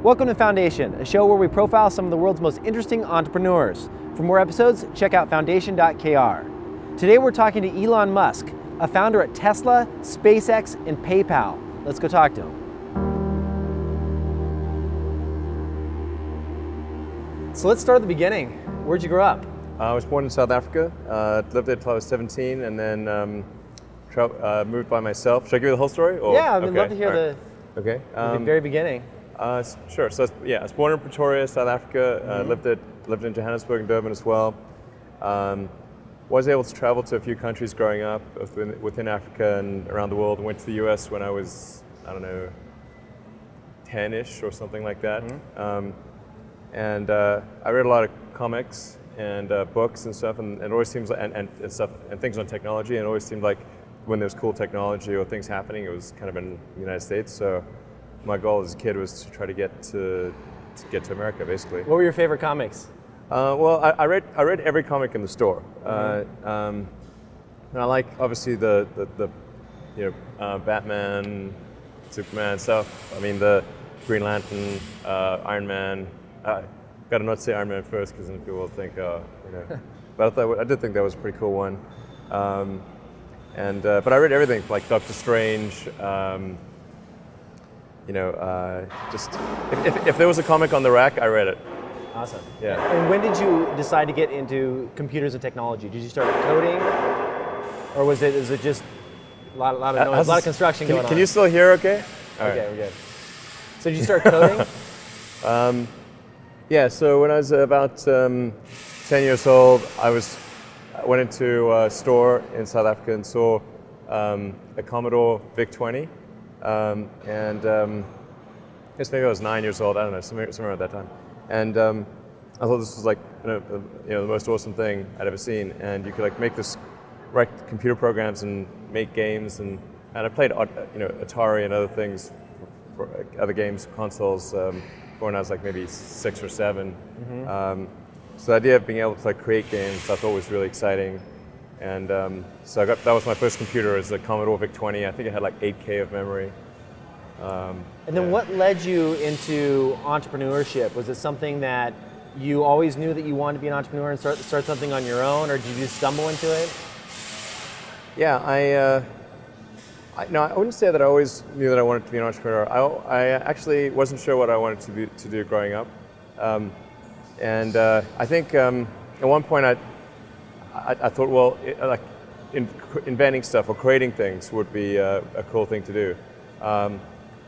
Welcome to Foundation, a show where we profile some of the world's most interesting entrepreneurs. For more episodes, check out foundation.kr. Today we're talking to Elon Musk, a founder at Tesla, SpaceX, and PayPal. Let's go talk to him. So let's start at the beginning. Where'd you grow up? I was born in South Africa, lived there until I was 17, and then moved by myself. Should I give you the whole story? Or? Yeah, I'd love to hear the very beginning. Sure. So I was born in Pretoria, South Africa. Lived in Johannesburg and Durban as well. Was able to travel to a few countries growing up within Africa and around the world. Went to the US when I was, 10-ish or something like that. And I read a lot of comics and books and stuff, and it always seems like, and stuff and things on technology. And it always seemed like when there's cool technology or things happening, it was kind of in the United States. So my goal as a kid was to try to get to America, basically. What were your favorite comics? Well, I read every comic in the store, and I like obviously the Batman, Superman stuff. I mean the Green Lantern, Iron Man. Got to not say Iron Man first because then people will think, But I did think that was a pretty cool one. But I read everything like Doctor Strange. Just if there was a comic on the rack, I read it. Awesome. Yeah. And when did you decide to get into computers and technology? Did you start coding, or was it just a lot of noise, a lot of construction going on? Can you still hear? Okay. All right. We're good. So did you start coding? Yeah. So when I was about 10 years old, I went into a store in South Africa and saw a Commodore VIC-20. I guess maybe I was 9 years old. I don't know, somewhere around that time. And I thought this was like the most awesome thing I'd ever seen. And you could write computer programs and make games. And I played Atari and other things for other games, consoles, when I was like maybe 6 or 7. So the idea of being able to create games I thought was really exciting. And so that was my first computer, as a Commodore VIC-20. I think it had like 8K of memory. And then what led you into entrepreneurship? Was it something that you always knew that you wanted to be an entrepreneur and start something on your own, or did you just stumble into it? Yeah, I wouldn't say that I always knew that I wanted to be an entrepreneur. I actually wasn't sure what I wanted to do growing up. I think at one point I thought, well, inventing stuff or creating things would be a cool thing to do.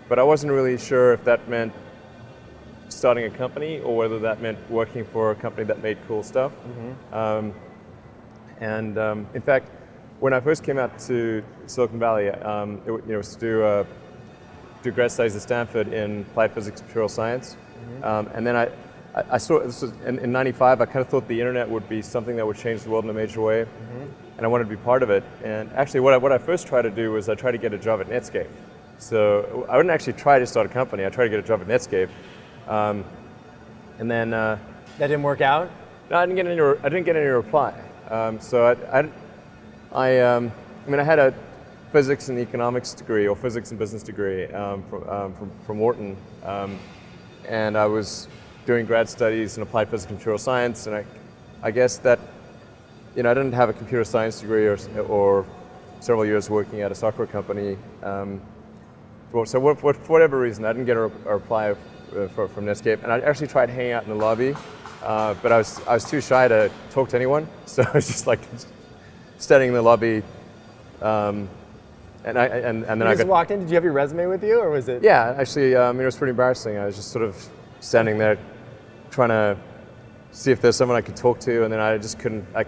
But I wasn't really sure if that meant starting a company or whether that meant working for a company that made cool stuff. In fact, when I first came out to Silicon Valley, it was to do grad studies at Stanford in applied physics and material science. And then I saw, this was in 95, I kind of thought the internet would be something that would change the world in a major way. And I wanted to be part of it. And actually what I first tried to do was I tried to get a job at Netscape. So I wouldn't actually try to start a company, I tried to get a job at Netscape. And then... that didn't work out? No, I didn't get any reply. So I had a physics and economics degree, or physics and business degree from Wharton. And I was doing grad studies in applied physics and material science, and I guess that, I didn't have a computer science degree or several years working at a software company. So for whatever reason, I didn't get a reply from Netscape, and I actually tried hanging out in the lobby, but I was too shy to talk to anyone, so I was just standing in the lobby, and then I just walked in. Did you have your resume with you, or was it? Yeah, actually, it was pretty embarrassing. I was just sort of standing there, trying to see if there's someone I could talk to, and then I just couldn't. I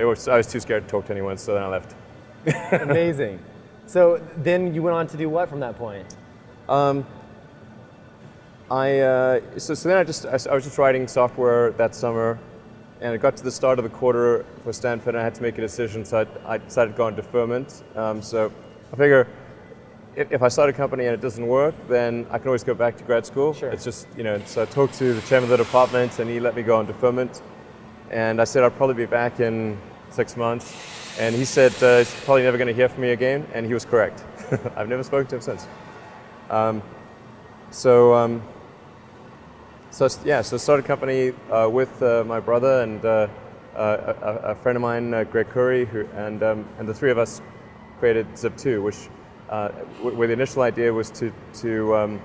was too scared to talk to anyone, so then I left. Amazing. So then you went on to do what from that point? So then I was just writing software that summer, and it got to the start of the quarter for Stanford, and I had to make a decision. So I decided to go on deferment. So I figure if I start a company and it doesn't work, then I can always go back to grad school. Sure. It's just, so I talked to the chairman of the department, and he let me go on deferment. And I said I'll probably be back in 6 months. And he said he's probably never going to hear from me again, and he was correct. I've never spoken to him since. So started a company with my brother and a friend of mine, Greg Curry, and the three of us created Zip2, which where the initial idea was to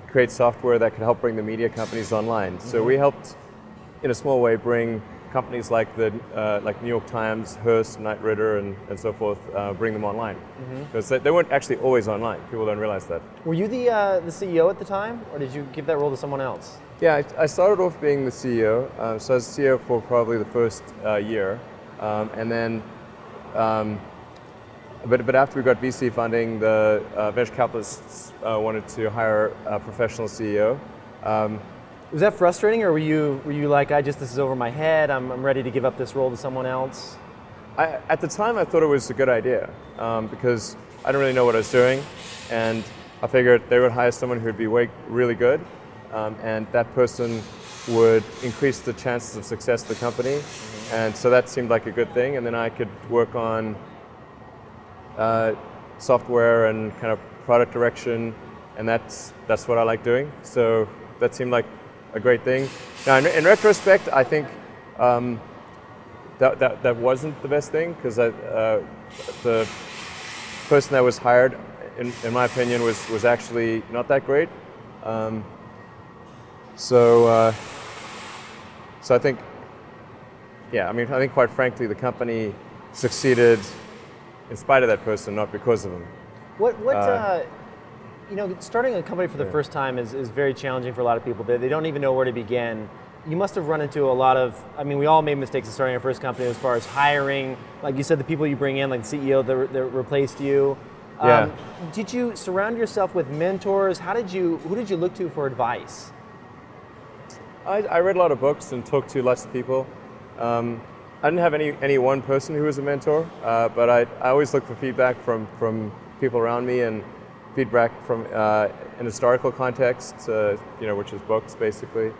create software that could help bring the media companies online. So we helped, in a small way, bring companies like like New York Times, Hearst, Knight Ridder, and so forth, bring them online. Because they weren't actually always online. People don't realize that. Were you the CEO at the time, or did you give that role to someone else? Yeah, I started off being the CEO. So I was CEO for probably the first year, and then. But after we got VC funding, the venture capitalists wanted to hire a professional CEO. Was that frustrating, or were you like, this is over my head, I'm ready to give up this role to someone else? At the time, I thought it was a good idea because I didn't really know what I was doing, and I figured they would hire someone who would be really good, and that person would increase the chances of success of the company, and so that seemed like a good thing, and then I could work on software and kind of product direction, and that's what I like doing. So that seemed like a great thing. Now, in retrospect, I think that wasn't the best thing because the person that was hired, in my opinion, was actually not that great. So I think, I think quite frankly, the company succeeded in spite of that person, not because of him. Starting a company for the first time is very challenging for a lot of people. They don't even know where to begin. You must have run into a lot of, we all made mistakes in starting our first company as far as hiring, like you said, the people you bring in, like the CEO that replaced you. Did you surround yourself with mentors? Who did you look to for advice? I read a lot of books and talked to lots of people. I didn't have any one person who was a mentor, but I always look for feedback from people around me and feedback from an historical context, which is books basically.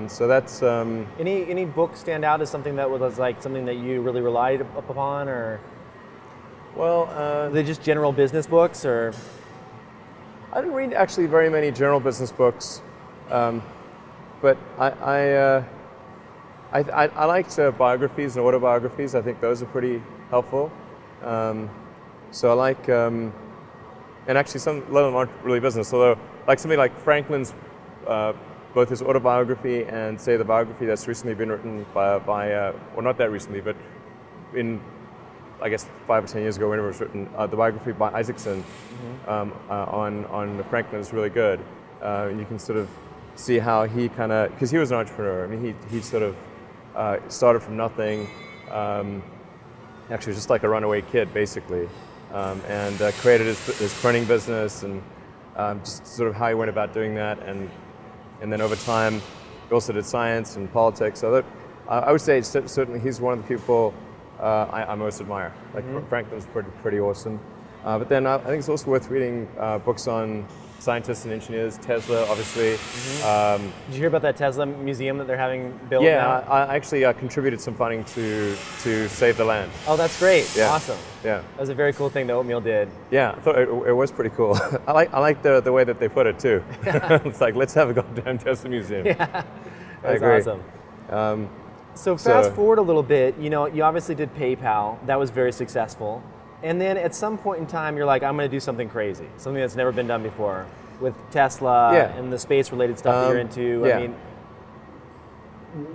So that's any book stand out as something that was like something that you really relied upon, or were they just general business books, or? I didn't read actually very many general business books, but I liked biographies and autobiographies. I think those are pretty helpful. So I like, and actually a lot of them aren't really business, although like something like Franklin's, both his autobiography and say the biography that's recently been written by well, not that recently, but in, I guess 5 or 10 years ago when it was written, the biography by Isaacson on Franklin is really good. And you can sort of see how he kind of, because he was an entrepreneur. He sort of started from nothing, actually just like a runaway kid basically, and created his printing business, and just sort of how he went about doing that, and then over time he also did science and politics. So that, I would say certainly he's one of the people I most admire. Like Franklin's pretty awesome, but then I think it's also worth reading books on scientists and engineers. Tesla, obviously. Did you hear about that Tesla museum that they're having built now? Yeah, I actually contributed some funding to save the land. Oh, that's great. Yeah. Awesome. Yeah. That was a very cool thing that Oatmeal did. Yeah, I thought it was pretty cool. I like the way that they put it too. It's like, let's have a goddamn Tesla museum. Yeah, that's awesome. So fast forward a little bit, you obviously did PayPal. That was very successful. And then at some point in time, you're like, I'm going to do something crazy, something that's never been done before with Tesla and the space-related stuff that you're into. Yeah. I mean,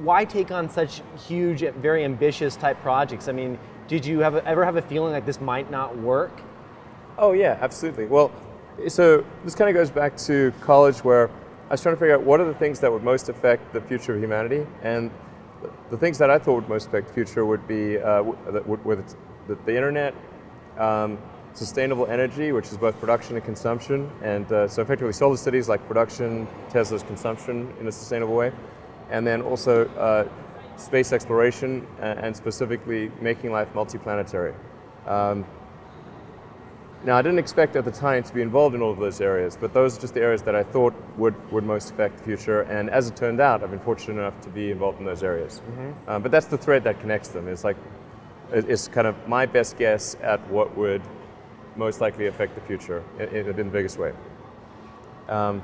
why take on such huge, very ambitious type projects? I mean, did you ever have a feeling like this might not work? Oh yeah, absolutely. Well, so this kind of goes back to college where I was trying to figure out what are the things that would most affect the future of humanity, and the things that I thought would most affect the future would be the internet, sustainable energy, which is both production and consumption, and so effectively solar cities like production, Tesla's consumption in a sustainable way, and then also space exploration and specifically making life multiplanetary. Now, I didn't expect at the time to be involved in all of those areas, but those are just the areas that I thought would most affect the future, and as it turned out, I've been fortunate enough to be involved in those areas. But that's the thread that connects them. It's like, it's kind of my best guess at what would most likely affect the future in the biggest way. And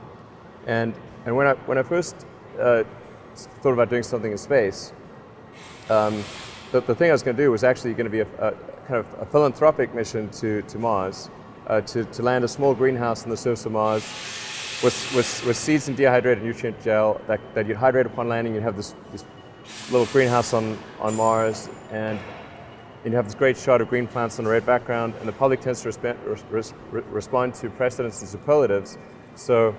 when I first thought about doing something in space, the thing I was going to do was actually going to be a kind of a philanthropic mission to Mars, to land a small greenhouse on the surface of Mars with seeds and dehydrated nutrient gel that you'd hydrate upon landing. You'd have this little greenhouse on Mars, and you'd have this great shot of green plants on a red background, and the public tends to respond to precedents and superlatives. So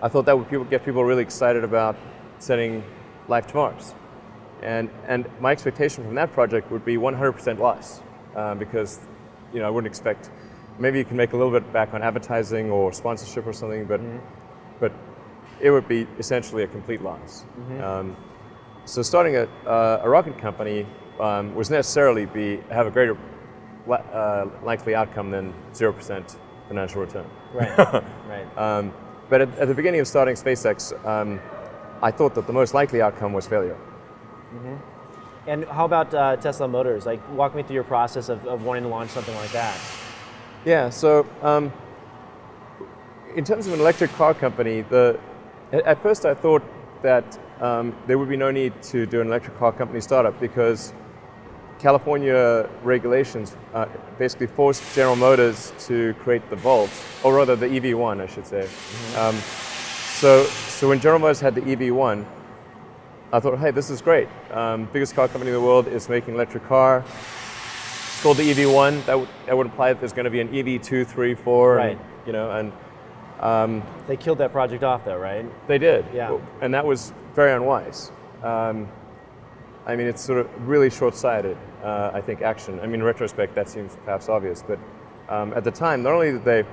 I thought that would get people really excited about sending life to Mars. And my expectation from that project would be 100% loss, because I wouldn't expect, maybe you can make a little bit back on advertising or sponsorship or something, but it would be essentially a complete loss. So starting a rocket company was necessarily have a greater likely outcome than 0% financial return. Right, right. But at the beginning of starting SpaceX, I thought that the most likely outcome was failure. And how about Tesla Motors? Like, walk me through your process of wanting to launch something like that. Yeah, so in terms of an electric car company, at first I thought that there would be no need to do an electric car company startup because California regulations basically forced General Motors to create the Volt, or rather the EV1, I should say. So when General Motors had the EV1, I thought, hey, this is great. Biggest car company in the world is making an electric car. It's called the EV1. That would imply that there's going to be an EV2, 3, 4, right. And they killed that project off, though, right? They did. Yeah. And that was very unwise. I mean, it's sort of really short-sighted, I think, action. I mean, in retrospect, that seems perhaps obvious, but at the time, not only did they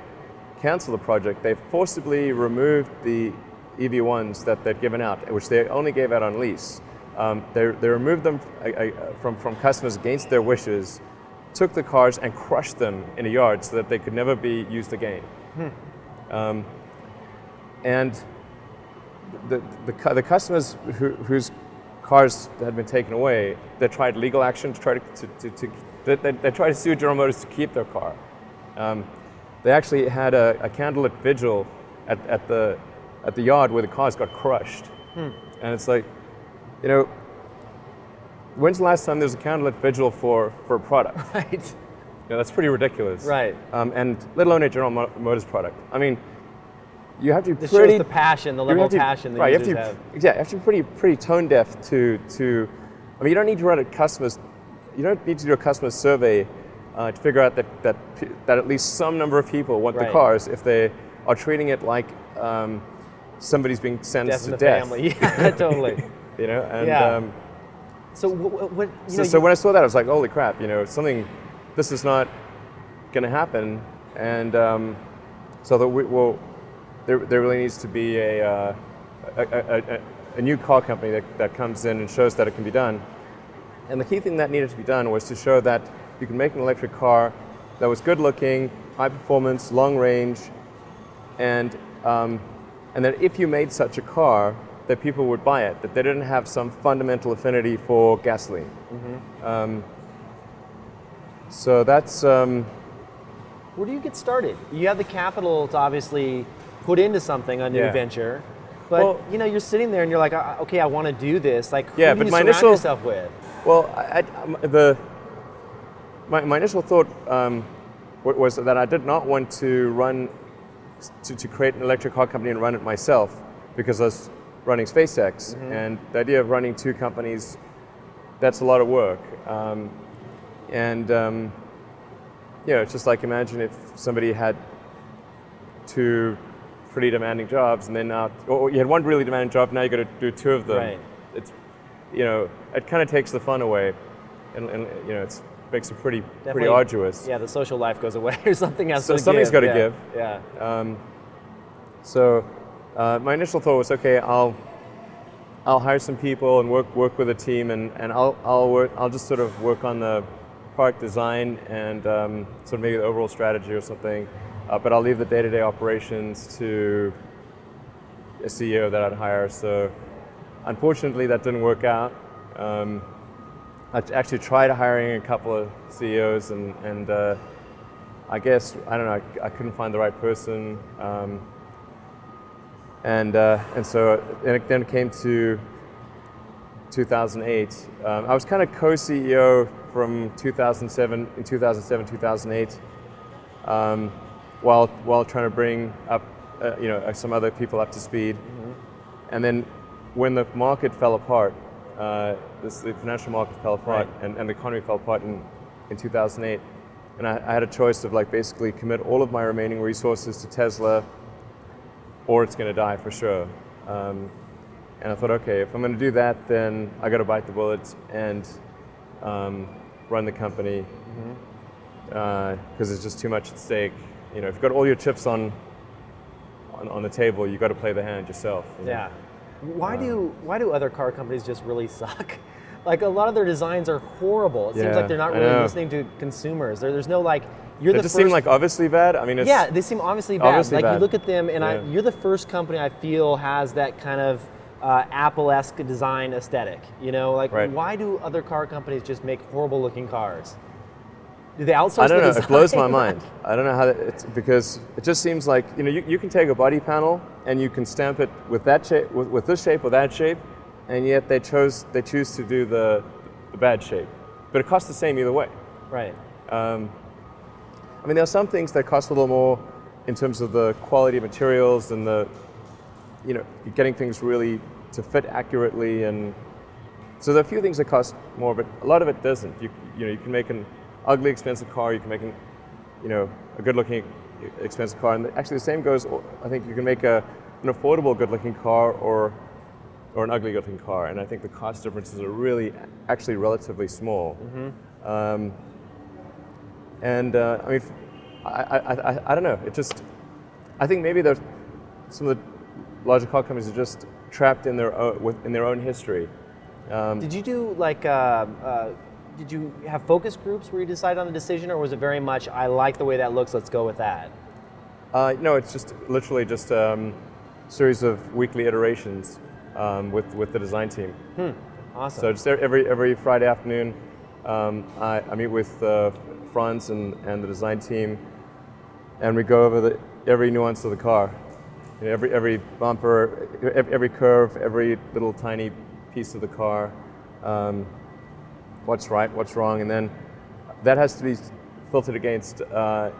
cancel the project, they forcibly removed the EV1s that they'd given out, which they only gave out on lease. They removed them from customers against their wishes, took the cars and crushed them in a yard so that they could never be used again. And the customers whose cars had been taken away, they tried legal action to try they tried to sue General Motors to keep their car. They actually had a candlelit vigil at the yard where the cars got crushed. And it's like, when's the last time there was a candlelit vigil for a product? Right. That's pretty ridiculous. Right. And let alone a General Motors product. I mean, you have to be This pretty... shows the passion, the level of passion that users have. Yeah, you have to be pretty tone deaf to... I mean, you don't need to run a customers... You don't need to do a customer survey to figure out that at least some number of people want the cars if they are treating it like somebody's being sentenced to death. Family. Yeah, totally. And yeah. So what? So when I saw that, I was like, holy crap! This is not going to happen. And so that there really needs to be a new car company that comes in and shows that it can be done. And the key thing that needed to be done was to show that you can make an electric car that was good looking, high performance, long range, and that if you made such a car, that people would buy it, that they didn't have some fundamental affinity for gasoline. So that's... Where do you get started? You have the capital to obviously put into something, a new venture, but you're sitting there and you're like, okay, I want to do this. Like, who do you surround yourself with? Well, my initial thought was that I did not want to create an electric car company and run it myself, because I was running SpaceX, and the idea of running two companies, that's a lot of work. It's just like, imagine if somebody had two pretty demanding jobs, and then or you had one really demanding job, now you got to do two of them. Right. It's, it kind of takes the fun away, and it makes it pretty arduous. Yeah, the social life goes away, or something else. So something's got to give. Yeah. My initial thought was, okay, I'll hire some people and work with a team, and I'll just sort of work on the product design and sort of maybe the overall strategy or something. But I'll leave the day-to-day operations to a CEO that I'd hire. So unfortunately, that didn't work out. I actually tried hiring a couple of CEOs, and I guess, I don't know, I couldn't find the right person. And so then it came to 2008. I was kind of co-CEO from 2007, 2008, while trying to bring up, some other people up to speed. And then when the market fell apart, the financial market fell apart, and the economy fell apart in 2008, and I had a choice of basically commit all of my remaining resources to Tesla, or it's going to die for sure. And I thought, okay, if I'm going to do that, then I got to bite the bullet and run the company, because there's just too much at stake. If you've got all your chips on the table, you got to play the hand yourself. Yeah. Why do other car companies just really suck? Like, a lot of their designs are horrible. It seems like they're not really listening to consumers. There's no you're the first. They just seem obviously bad. I mean, they seem obviously bad. You look at them, and you're the first company I feel has that kind of Apple-esque design aesthetic. Why do other car companies just make horrible looking cars? Do they outsource? I don't know. Design? It blows my mind. I don't know how it's because it just seems like you can take a body panel and you can stamp it with that shape, with this shape or that shape, and yet they choose to do the bad shape, but it costs the same either way. Right. I mean, there are some things that cost a little more in terms of the quality of materials and getting things really to fit accurately, and so there are a few things that cost more, but a lot of it doesn't. You can make an ugly, expensive car. You can make a good-looking, expensive car, and actually the same goes. I think you can make an affordable, good-looking car or an ugly, good-looking car, and I think the cost differences are really actually relatively small. And I mean, I don't know. I think maybe there's some of the larger car companies are just trapped in their own history. Did you do did you have focus groups where you decided on the decision, or was it very much, I like the way that looks, let's go with that? No, it's just literally just a series of weekly iterations with the design team. Awesome. So just every Friday afternoon, I meet with Franz and the design team, and we go over every nuance of the car, every bumper, every curve, every little tiny piece of the car. What's right, what's wrong, and then that has to be filtered against the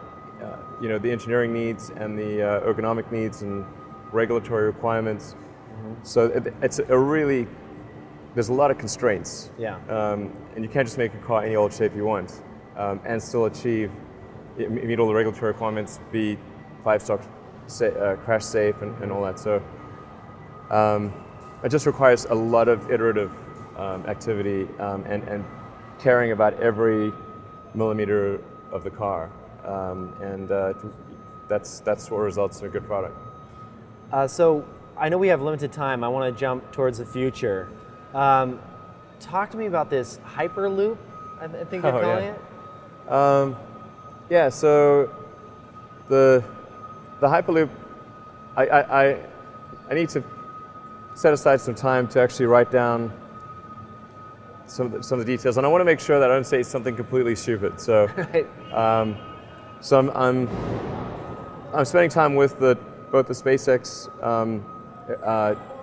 engineering needs and the ergonomic needs and regulatory requirements. So it's there's a lot of constraints. Yeah. And you can't just make a car any old shape you want and still meet all the regulatory requirements, be 5-star crash safe and all that. So it just requires a lot of iterative activity and caring about every millimeter of the car, and that's what results in a good product. So I know we have limited time. I want to jump towards the future. Talk to me about this Hyperloop, I think you're calling it? Yeah, so the Hyperloop, I need to set aside some time to actually write down some of the details, and I want to make sure that I don't say something completely stupid. So, so I'm spending time with both the SpaceX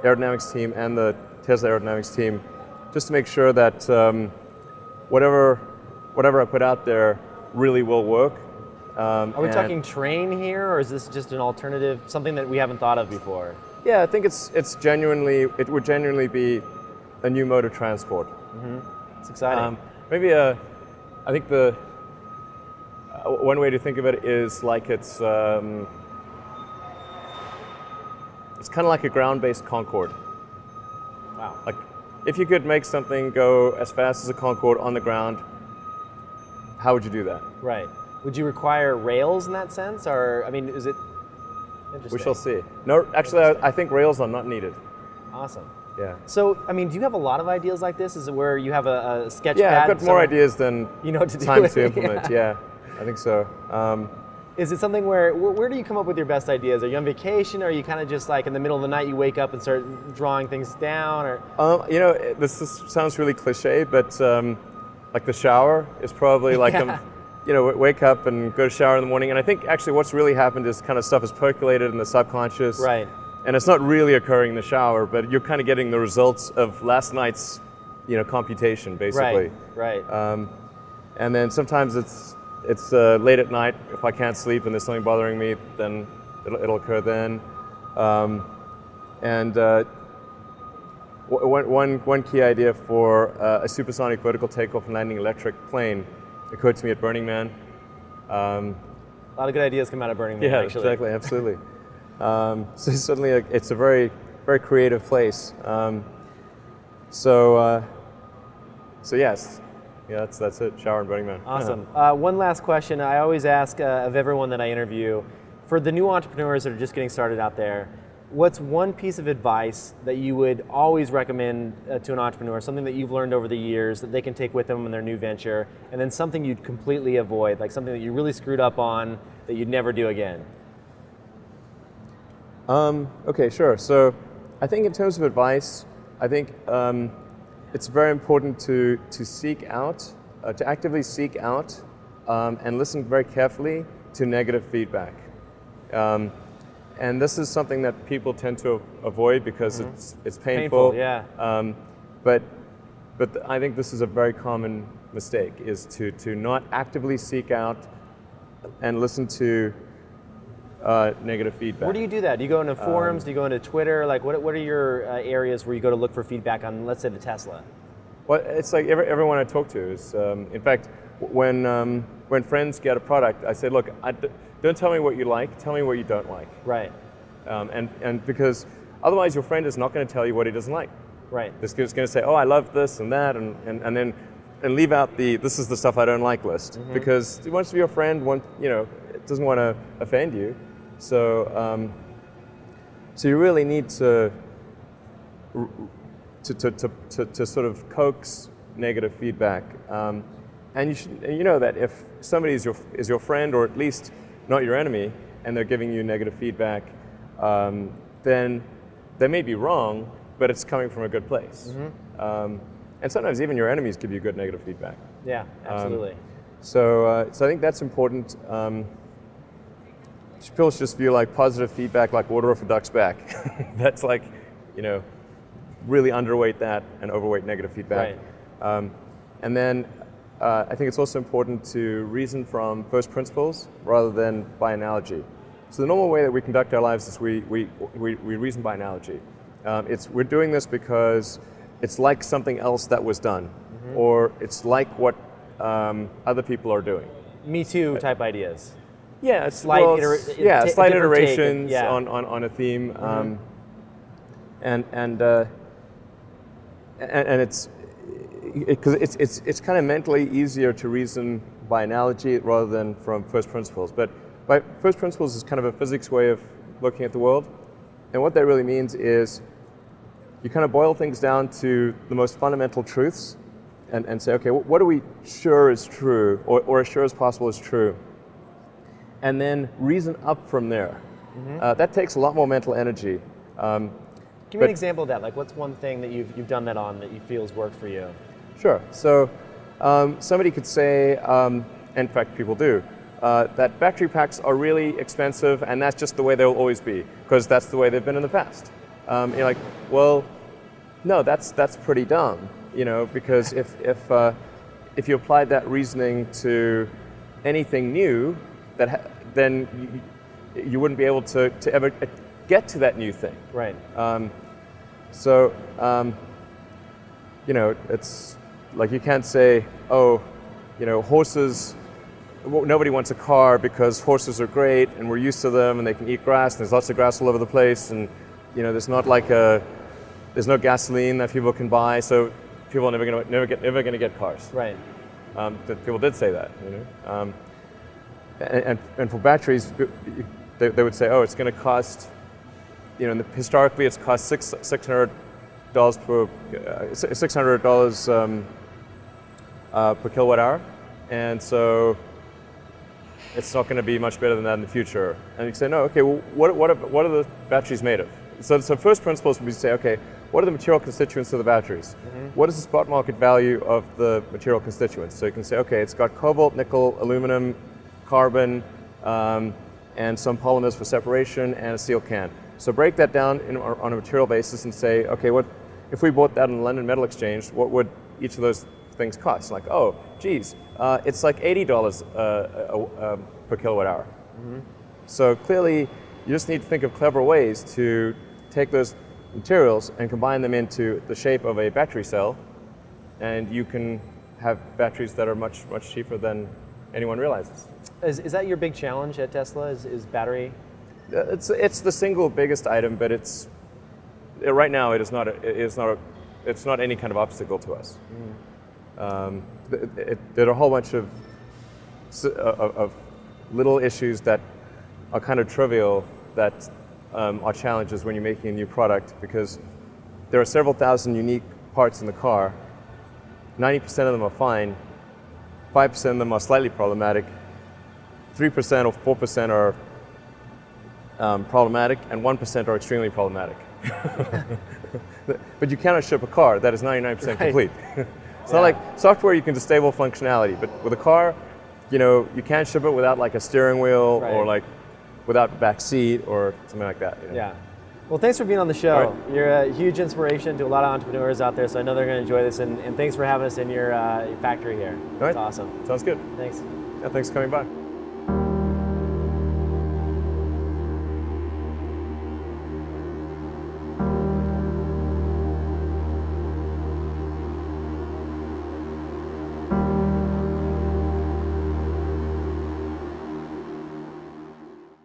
aerodynamics team and the Tesla aerodynamics team, just to make sure that whatever I put out there really will work. Are we talking train here, or is this just an alternative, something that we haven't thought of before? Yeah, I think it would genuinely be a new mode of transport. It's exciting. I think one way to think of it is like it's kind of like a ground-based Concorde. Wow. Like, if you could make something go as fast as a Concorde on the ground, how would you do that? Right. Would you require rails in that sense, or is it? We shall see. No, actually, I think rails are not needed. Awesome. Yeah. So, do you have a lot of ideas like this? Is it where you have a sketch pad? Yeah, I've got more ideas than time to implement. Yeah. I think so. Is it something where do you come up with your best ideas? Are you on vacation? Or are you kind of just like in the middle of the night you wake up and start drawing things down? Or this sounds really cliche, but like the shower is probably like wake up and go to shower in the morning. And I think actually what's really happened is kind of stuff is percolated in the subconscious. Right. and it's not really occurring in the shower, but you're kind of getting the results of last night's, computation, basically. Right. And then sometimes it's late at night. If I can't sleep and there's something bothering me, then it'll occur then. One key idea for a supersonic vertical takeoff and landing electric plane occurred to me at Burning Man. A lot of good ideas come out of Burning Man, yeah, actually. exactly, absolutely. So certainly it's a very, very creative place. So yes, yeah, that's it, shower and Burning Man. Awesome. One last question I always ask of everyone that I interview. For the new entrepreneurs that are just getting started out there, what's one piece of advice that you would always recommend to an entrepreneur, something that you've learned over the years that they can take with them in their new venture, and then something you'd completely avoid, like something that you really screwed up on that you'd never do again? Okay, sure. So I think in terms of advice, I think it's very important to seek out, to actively seek out and listen very carefully to negative feedback. And this is something that people tend to avoid because it's painful. Yeah. But I think this is a very common mistake, is to not actively seek out and listen to negative feedback. Where do you do that? Do you go into forums? Do you go into Twitter? Like, what are your areas where you go to look for feedback on, let's say, the Tesla? Well, it's like everyone I talk to is, in fact, when friends get a product, I say, look, don't tell me what you like, tell me what you don't like. Right. And because otherwise your friend is not going to tell you what he doesn't like. Right. He's going to say, oh, I love this and that, and then leave out the this is the stuff I don't like list, because he wants to be your friend, doesn't want to offend you. So so you really need to sort of coax negative feedback, and you know that if somebody is your friend, or at least not your enemy, and they're giving you negative feedback, then they may be wrong, but it's coming from a good place. And sometimes even your enemies give you good negative feedback. Yeah, absolutely. So I think that's important. People just view like positive feedback like water off a duck's back. That's like, really underweight that and overweight negative feedback. Right. And then I think it's also important to reason from first principles rather than by analogy. So the normal way that we conduct our lives is we reason by analogy. We're doing this because it's like something else that was done, or it's like what other people are doing. Me Too type ideas. Yeah, Slight iterations yeah. on a theme, and it's because it's kind of mentally easier to reason by analogy rather than from first principles. But by first principles is kind of a physics way of looking at the world, and what that really means is you kind of boil things down to the most fundamental truths, and say, okay, what are we sure is true, or as sure as possible is true, and then reason up from there. That takes a lot more mental energy. Give me an example of that. Like, what's one thing that you've done that on that you feel has worked for you? Sure. So somebody could say, in fact, people do, that battery packs are really expensive, and that's just the way they'll always be, because that's the way they've been in the past. You're like, well, no, that's pretty dumb, because if you applied that reasoning to anything new, then you wouldn't be able to ever get to that new thing. Right. It's like you can't say, horses. Nobody wants a car because horses are great and we're used to them and they can eat grass and there's lots of grass all over the place, and there's there's no gasoline that people can buy, so people are never going to get cars. Right. People did say that. And for batteries, they would say, oh, it's going to cost. Historically, it's cost $600 per kilowatt hour, and so it's not going to be much better than that in the future. And you say, no, okay, well, what are the batteries made of? So first principles would be to say, okay, what are the material constituents of the batteries? What is the spot market value of the material constituents? So you can say, okay, it's got cobalt, nickel, aluminum, carbon, and some polymers for separation, and a steel can. So break that down on a material basis and say, okay, what if we bought that on the London Metal Exchange, what would each of those things cost? Like, oh, geez, it's like $80 per kilowatt hour. Mm-hmm. So clearly, you just need to think of clever ways to take those materials and combine them into the shape of a battery cell, and you can have batteries that are much, much cheaper than anyone realizes. Is that your big challenge at Tesla, is battery? It's the single biggest item, but right now it's not any kind of obstacle to us. There are a whole bunch of little issues that are kind of trivial that are challenges when you're making a new product, because there are several thousand unique parts in the car. 90% of them are fine, 5% of them are slightly problematic, 3% or 4% are problematic, and 1% are extremely problematic. But you cannot ship a car that is 99% complete. It's not like software, you can disable functionality, but with a car, you can't ship it without like a steering wheel or like without back seat or something like that. Yeah. Well, thanks for being on the show. Right. You're a huge inspiration to a lot of entrepreneurs out there, so I know they're going to enjoy this, and thanks for having us in your factory here. All right. It's awesome. Sounds good. Thanks. Yeah, thanks for coming by.